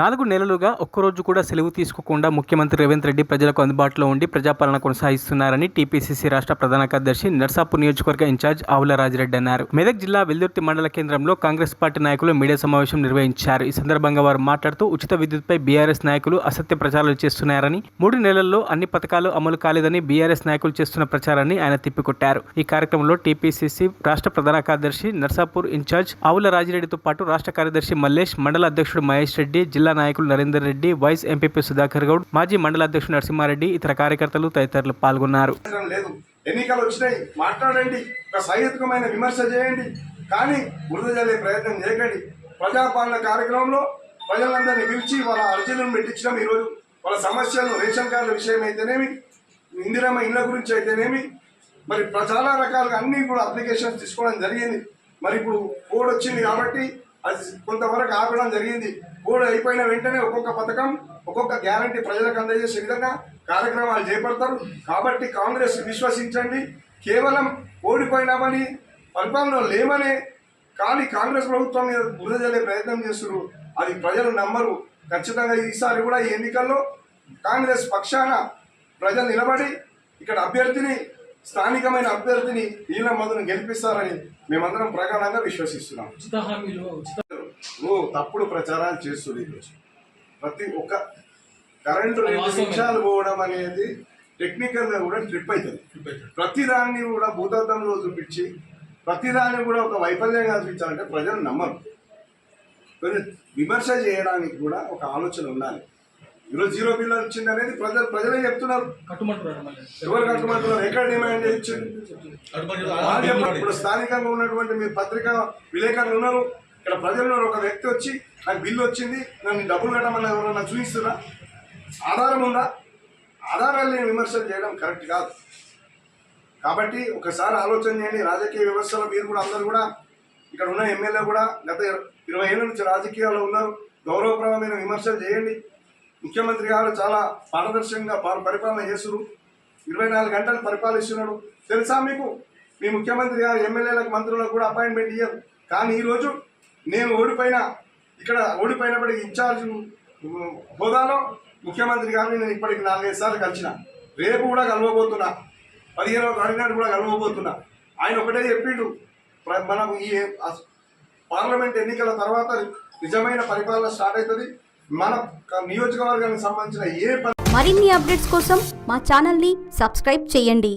4 నెలలుగా ఒక్కరోజు కూడా సెలవు తీసుకోకుండా ముఖ్యమంత్రి రేవంత్ రెడ్డి ప్రజలకు అందుబాటులో ఉండి ప్రజాపాలన కొనసాగిస్తున్నారని టీపీసీసీ రాష్ట్ర ప్రధాన కార్యదర్శి నర్సాపూర్ నియోజకవర్గ ఇన్ఛార్జ్ ఆవుల రాజిరెడ్డి అన్నారు. మెదక్ జిల్లా వెల్దుర్తి మండల కేంద్రంలో కాంగ్రెస్ పార్టీ నాయకులు మీడియా సమావేశం నిర్వహించారు. ఈ సందర్భంగా వారు మాట్లాడుతూ ఉచిత విద్యుత్పై బీఆర్ఎస్ నాయకులు అసత్య ప్రచారాలు చేస్తున్నారని, 3 నెలల్లో అన్ని పథకాలు అమలు కాలేదని బీఆర్ఎస్ నాయకులు చేస్తున్న ప్రచారాన్ని ఆయన తిప్పికొట్టారు. ఈ కార్యక్రమంలో టీపీసీసీ రాష్ట్ర ప్రధాన కార్యదర్శి నర్సాపూర్ ఇన్ఛార్జ్ ఆవుల రాజిరెడ్డితో పాటు రాష్ట్ర కార్యదర్శి మల్లేష్, మండల అధ్యక్షుడు మహేష్ రెడ్డి, జిల్లా నాయకులు నరేందర్ రెడ్డి, వైస్ ఎంపీపీ సుధాకర్ గౌడ్, మాజీ మండల అధ్యక్షుడు నరసింహారెడ్డి, ఇతర కార్యకర్తలు తదితరులు పాల్గొన్నారు. ఎన్నికలు వచ్చినాయి, మాట్లాడండి, ఒక సహేతుకమైన విమర్శ చేయండి, కానీ బురద జల్లే ప్రయత్నం చేయకండి. ప్రజాపాలన కార్యక్రమంలో ప్రజలందరినీ పిలిచి వాళ్ళ అర్జీలను పెట్టించడం, ఈరోజు వాళ్ళ సమస్యలను రేషన్ కార్డుల విషయం అయితేనేమి, ఇందిరమ్మ ఇళ్ల గురించి అయితేనేమి, మరి చాలా రకాలుగా అన్ని కూడా అప్లికేషన్స్ తీసుకోవడం జరిగింది. మరి ఇప్పుడు కోడ్ వచ్చింది కాబట్టి అది కొంతవరకు ఆపడం జరిగింది. కోడ్ అయిపోయిన వెంటనే ఒక్కొక్క పథకం, ఒక్కొక్క గ్యారంటీ ప్రజలకు అందజేసే విధంగా కార్యక్రమాలు చేపడతారు. కాబట్టి కాంగ్రెస్ విశ్వసించండి, కేవలం ఓడిపోయినామని పరిపాలనలో లేమనే కానీ కాంగ్రెస్ ప్రభుత్వం మీద బురద జల్లే ప్రయత్నం చేస్తున్నారు. అది ప్రజలు నమ్మరు. ఖచ్చితంగా ఈసారి కూడా ఈ ఎన్నికల్లో కాంగ్రెస్ పక్షాన ప్రజలు నిలబడి ఇక్కడ అభ్యర్థిని, స్థానికమైన అభ్యర్థిని ఈయన మొదలు గెలిపిస్తారని మేమందరం ప్రగాఢంగా విశ్వసిస్తున్నాం. తప్పుడు ప్రచారాలు చేస్తుంది. ఈరోజు ప్రతి ఒక్క కరెంటు 2 నిమిషాలు పోవడం అనేది టెక్నికల్గా కూడా ట్రిప్ అవుతుంది. ప్రతిదాన్ని కూడా భూతత్వంలో చూపించి ప్రతిదాన్ని కూడా ఒక వైఫల్యంగా చూపించాలంటే ప్రజలు నమ్మరు. కొంచెం విమర్శ చేయడానికి కూడా ఒక ఆలోచన ఉండాలి. ఈరోజు 0 బిల్ వచ్చింది అనేది ప్రజలే చెప్తున్నారు. ఎవరు కట్టుమంటున్నారు? ఎక్కడ డిమాండ్ చేయించింది? ఇప్పుడు స్థానికంగా ఉన్నటువంటి మీ పత్రికా విలేకరులు ఉన్నారు, ఇక్కడ ప్రజలు ఉన్నారు. ఒక వ్యక్తి వచ్చి నాకు బిల్లు వచ్చింది, నన్ను డబ్బులు కట్టమని ఎవరన్నా చూపిస్తున్నా? ఆధారం ఉందా? ఆధారాలు లేని విమర్శలు చేయడం కరెక్ట్ కాదు. కాబట్టి ఒకసారి ఆలోచన చేయండి. రాజకీయ వ్యవస్థలో మీరు కూడా అందరూ కూడా, ఇక్కడ ఉన్న ఎమ్మెల్యే కూడా గత 20 ఏళ్ళ నుంచి రాజకీయాల్లో ఉన్నారు. గౌరవప్రదమైన విమర్శలు చేయండి. ముఖ్యమంత్రి గారు చాలా పారదర్శకంగా పరిపాలన చేస్తున్నారు. 24 గంటలు పరిపాలిస్తున్నాడు. తెలుసా మీకు? మీ ముఖ్యమంత్రి గారు ఎమ్మెల్యేలకు, మంత్రులకు కూడా అపాయింట్మెంట్ ఇయ్యారు. కానీ ఈరోజు నేను ఇక్కడ ఓడిపోయినప్పటికీ ఇన్ఛార్జ్ హోదాలో ముఖ్యమంత్రి గారిని నేను ఇప్పటికి 4-5 సార్లు కలిసిన. రేపు కూడా కలవబోతున్నా, 15వ తారీఖు నాడు కూడా కలవబోతున్నా. ఆయన ఒకటే చెప్పిండు, మనం ఈ పార్లమెంట్ ఎన్నికల తర్వాత నిజమైన పరిపాలన స్టార్ట్ అవుతుంది. మన నియోజకవర్గానికి సంబంధించిన మరిన్ని అప్డేట్స్ కోసం మా ఛానల్ని సబ్స్క్రైబ్ చేయండి.